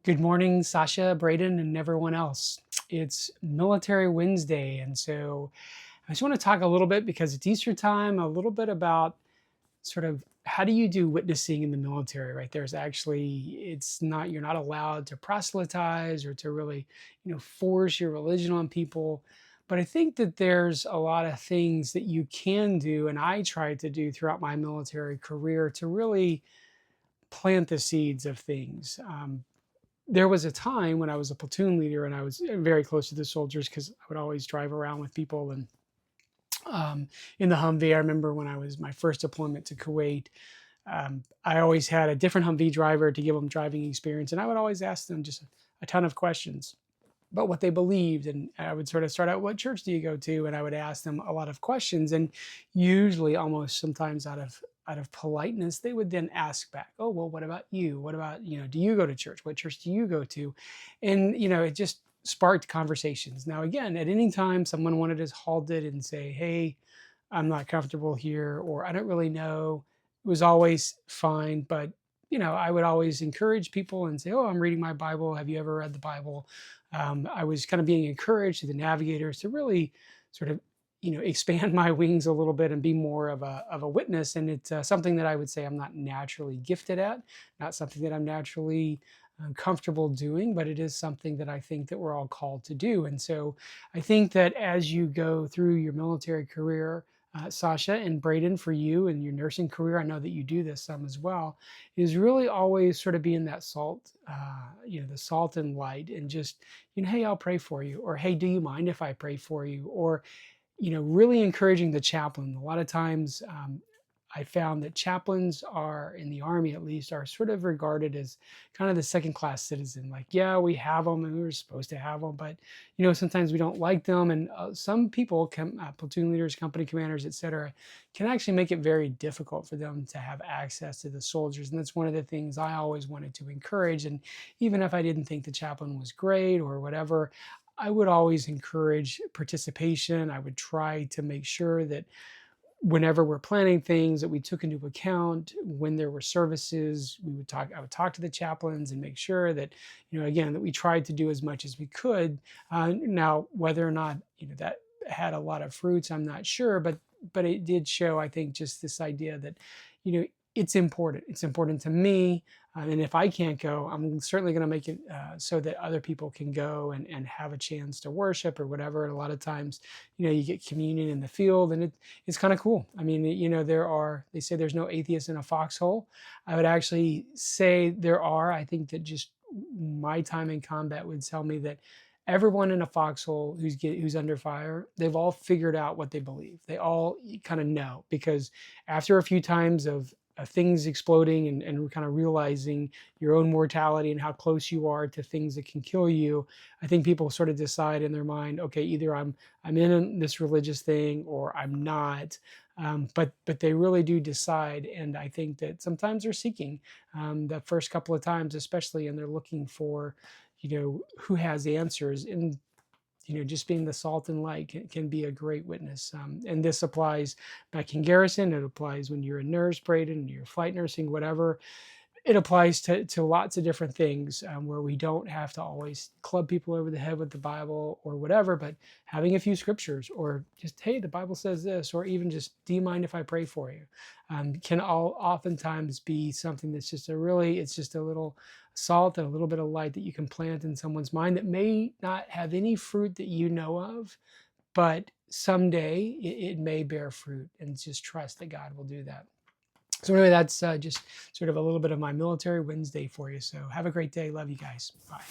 Good morning, Sasha, Braden, and everyone else. It's Military Wednesday, and so I just want to talk a little bit because it's Easter time, a little bit about sort of how do you do witnessing in the military, right? There's actually, it's not, you're not allowed to proselytize or to really, force your religion on people. But I think that there's a lot of things that you can do, and I tried to do throughout my military career to really plant the seeds of things. There was a time when I was a platoon leader and I was very close to the soldiers because I would always drive around with people and in the Humvee. I remember when I was my first deployment to Kuwait, I always had a different Humvee driver to give them driving experience, and I would always ask them just a ton of questions about what they believed. And I would sort of start out, "What church do you go to?" And I would ask them a lot of questions, and usually, almost sometimes out of politeness, they would then ask back, "Oh, well, what about you? What about, do you go to church? What church do you go to?" And it just sparked conversations. Now, again, at any time someone wanted to halt it and say, "Hey, I'm not comfortable here," or "I don't really know," it was always fine. But I would always encourage people and say, "Oh, I'm reading my Bible. Have you ever read the Bible?" I was kind of being encouraged to the navigators to really sort of expand my wings a little bit and be more of a witness. And it's something that I would say I'm not naturally gifted at, not something that I'm naturally comfortable doing, but it is something that I think that we're all called to do. And so I think that as you go through your military career, Sasha and Braden, for you and your nursing career, I know that you do this some as well, is really always sort of being that salt, the salt and light, and just, "Hey, I'll pray for you," or, "Hey, do you mind if I pray for you?" Or, really encouraging the chaplain. A lot of times, I found that chaplains are, in the Army at least, are sort of regarded as kind of the second class citizen. Like, yeah, we have them and we were supposed to have them, but, sometimes we don't like them. And some people, platoon leaders, company commanders, etc., can actually make it very difficult for them to have access to the soldiers. And that's one of the things I always wanted to encourage. And even if I didn't think the chaplain was great or whatever, I would always encourage participation. I would try to make sure that whenever we're planning things that we took into account when there were services, I would talk to the chaplains and make sure that, again, that we tried to do as much as we could. Now, whether or not, that had a lot of fruits, I'm not sure, but it did show, I think, just this idea that, it's important. It's important to me. And if I can't go, I'm certainly going to make it so that other people can go and have a chance to worship or whatever. And a lot of times, you get communion in the field, and it's kind of cool. I mean, they say there's no atheist in a foxhole. I would actually say there are. I think that just my time in combat would tell me that everyone in a foxhole who's under fire, they've all figured out what they believe. They all kind of know, because after a few times of things exploding and kind of realizing your own mortality and how close you are to things that can kill you, I think people sort of decide in their mind, okay, either I'm in this religious thing or I'm not. But they really do decide, and I think that sometimes they're seeking the first couple of times, especially, and they're looking for, who has answers. And just being the salt and light can be a great witness. And this applies back in garrison. It applies when you're a nurse, Braden, you're flight nursing, whatever. It applies to lots of different things, where we don't have to always club people over the head with the Bible or whatever, but having a few scriptures, or just, "Hey, the Bible says this," or even just, "Do you mind if I pray for you?" Can all oftentimes be something that's just it's just a little salt and a little bit of light that you can plant in someone's mind that may not have any fruit that you know of, but someday it may bear fruit, and just trust that God will do that. So anyway, that's just sort of a little bit of my Military Wednesday for you. So have a great day. Love you guys. Bye.